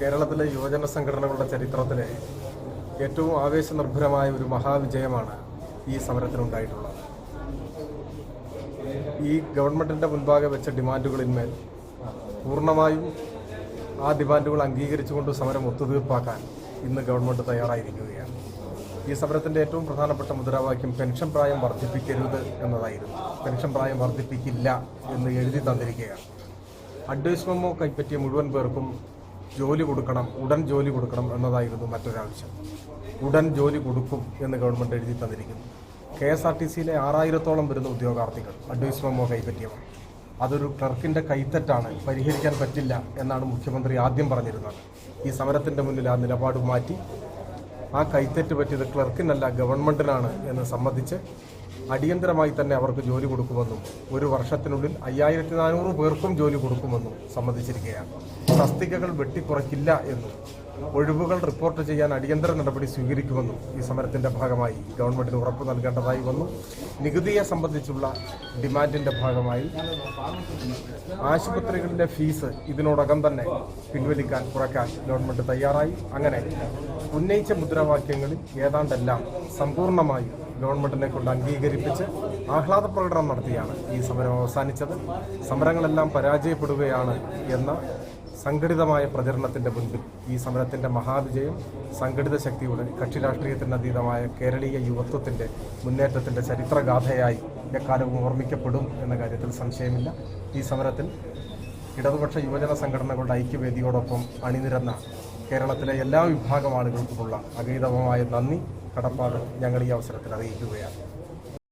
കേരളത്തിലെ യുവജന സംഘടനകളുടെ ചരിത്രത്തിലെ ഏറ്റവും ആവേശനിർഭരമായ ഒരു മഹാവിജയമാണ് ഈ സമരത്തിനുണ്ടായിട്ടുള്ളത്. ഈ ഗവൺമെൻറ്റിൻ്റെ മുൻപാകെ വെച്ച ഡിമാൻഡുകളിന്മേൽ പൂർണ്ണമായും ആ ഡിമാൻഡുകൾ അംഗീകരിച്ചുകൊണ്ട് സമരം ഒത്തുതീർപ്പാക്കാൻ ഇന്ന് ഗവൺമെൻറ് തയ്യാറായിരിക്കുകയാണ്. ഈ സമരത്തിൻ്റെ ഏറ്റവും പ്രധാനപ്പെട്ട മുദ്രാവാക്യം പെൻഷൻ പ്രായം വർദ്ധിപ്പിക്കരുത് എന്നതായിരുന്നു. പെൻഷൻ പ്രായം വർദ്ധിപ്പിക്കില്ല എന്ന് എഴുതി തന്നിരിക്കുകയാണ്. അഡ്വൈസ് മെമ്മോ കൈപ്പറ്റിയ മുഴുവൻ പേർക്കും ജോലി കൊടുക്കണം, ഉടൻ ജോലി കൊടുക്കണം എന്നതായിരുന്നു മറ്റൊരാവശ്യം. ഉടൻ ജോലി കൊടുക്കും എന്ന് ഗവൺമെൻറ് എഴുതി തന്നിരിക്കുന്നു. KSRTCയിലെ 6000-ഓളം വരുന്ന ഉദ്യോഗാർത്ഥികൾ അഡ്വൈസ് മെമ്മോ കൈപ്പറ്റിയവർ. അതൊരു ക്ലർക്കിൻ്റെ കൈത്തെറ്റാണ്, പരിഹരിക്കാൻ പറ്റില്ല എന്നാണ് മുഖ്യമന്ത്രി ആദ്യം പറഞ്ഞിരുന്നത്. ഈ സമരത്തിൻ്റെ മുന്നിൽ ആ നിലപാട് മാറ്റി ആ കൈത്തെറ്റ് പറ്റിയത് ക്ലർക്കിനല്ല ഗവൺമെൻറ്റിനാണ് എന്ന് സമ്മതിച്ച് അടിയന്തരമായി തന്നെ അവർക്ക് ജോലി കൊടുക്കുമെന്നും 1 വർഷത്തിനുള്ളിൽ 5400 പേർക്കും ജോലി കൊടുക്കുമെന്നും സമ്മതിച്ചിരിക്കുകയാണ്. തസ്തികകൾ വെട്ടിക്കുറയ്ക്കില്ല എന്നും ഒഴിവുകൾ റിപ്പോർട്ട് ചെയ്യാൻ അടിയന്തര നടപടി സ്വീകരിക്കുമെന്നും ഈ സമരത്തിൻ്റെ ഭാഗമായി ഗവൺമെൻറ്റിന് ഉറപ്പ് നൽകേണ്ടതായി വന്നു. നികുതിയെ സംബന്ധിച്ചുള്ള ഡിമാൻഡിൻ്റെ ഭാഗമായി ആശുപത്രികളിലെ ഫീസ് ഇതിനോടകം തന്നെ കുറയ്ക്കാൻ ഗവൺമെൻറ് തയ്യാറായി. അങ്ങനെ ഉന്നയിച്ച മുദ്രാവാക്യങ്ങളിൽ ഏതാണ്ടെല്ലാം സമ്പൂർണ്ണമായും ഗവൺമെൻറ്റിനെ കൊണ്ട് അംഗീകരിപ്പിച്ച് ആഹ്ലാദ പ്രകടനം നടത്തിയാണ് ഈ സമരം അവസാനിച്ചത്. സമരങ്ങളെല്ലാം പരാജയപ്പെടുകയാണ് എന്ന സംഘടിതമായ പ്രചരണത്തിൻ്റെ മുൻപിൽ ഈ സമരത്തിൻ്റെ മഹാവിജയം സംഘടിത ശക്തിയുടെ കക്ഷി രാഷ്ട്രീയത്തിന് അതീതമായ കേരളീയ യുവത്വത്തിൻ്റെ മുന്നേറ്റത്തിൻ്റെ ചരിത്രഗാഥയായി എക്കാലവും ഓർമ്മിക്കപ്പെടും എന്ന കാര്യത്തിൽ സംശയമില്ല. ഈ സമരത്തിൽ ഇടതുപക്ഷ യുവജന സംഘടനകളുടെ ഐക്യവേദിയോടൊപ്പം അണിനിരന്ന കേരളത്തിലെ എല്ലാ വിഭാഗം ആളുകൾക്കുമുള്ള അഗൈതവമായ നന്ദി, കടപ്പാട് ഞങ്ങൾ ഈ അവസരത്തിൽ അറിയിക്കുകയാണ്.